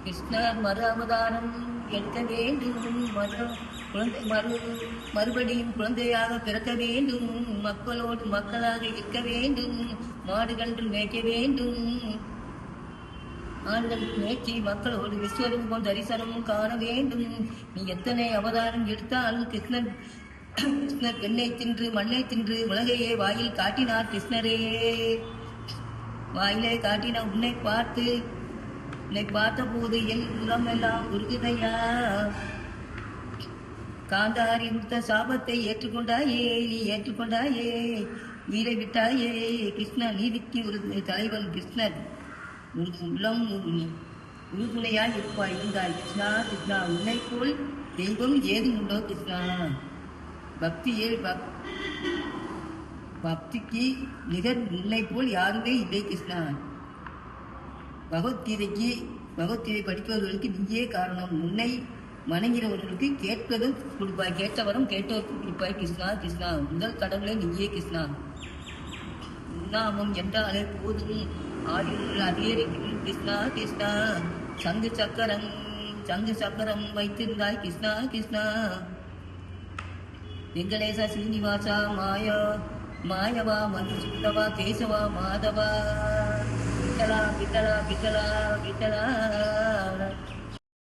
கிருஷ்ணர் மறு அவதாரம் எடுக்க வேண்டும், மறுபடியும் குழந்தையாக பிறக்க வேண்டும், மக்களோடு மக்களாக இருக்க வேண்டும், மாடுகன்று மேய்க்க வேண்டும், ஆண்கள் மேய்ச்சி மக்களோடு விஸ்வரூபம் தரிசனமும் காண வேண்டும். நீ எத்தனை அவதாரம் எடுத்தாலும் கிருஷ்ணர் பெண்ணை தின்று மண்ணை தின்று உலகையே வாயில் காட்டினார். கிருஷ்ணரே வாயிலே காட்டின உன்னை பார்த்த போது என் உரம் எல்லாம் உருகுதையா. காந்தாரி கொடுத்த சாபத்தை ஏற்றுக்கொண்டாயே, நீ ஏற்றுக்கொண்டாயே, உயிரை விட்டாயே. கிருஷ்ணா நீதிக்கு ஒரு தலைவன் கிருஷ்ணன், உள்ளம் உறுதுணையாய் இருப்பாய் இருந்தாய். கிருஷ்ணா கிருஷ்ணா உன்னை போல் தெய்வம் ஏதும் உண்டோ கிருஷ்ணா. பக்திக்கு நிகர் உன்னை போல் யாருமே இல்லை கிருஷ்ணா. பகவத்கீதை படிப்பவர்களுக்கு நீயே காரணம். உன்னை வணங்கிறவர்களுக்கு கேட்பதும் கொடுப்பாய், கேட்டவரும் கேட்டவருக்கு கொடுப்பாய். கிருஷ்ணா கிருஷ்ணா முதல் கடவுளே நீயே கிருஷ்ணா. உன்னாமம் என்றாலே போதும் ஆயுள் அதிகரிக்கும். கிருஷ்ணா கிருஷ்ணா சங்கு சக்கரம் வைத்திருந்தாய். கிருஷ்ணா கிருஷ்ணா வெங்கடேச சீனிவாசா மாயவா மதுசூதவா கேசவா மாதவா விட்டலா விட்டலா விட்டலா விட்டலா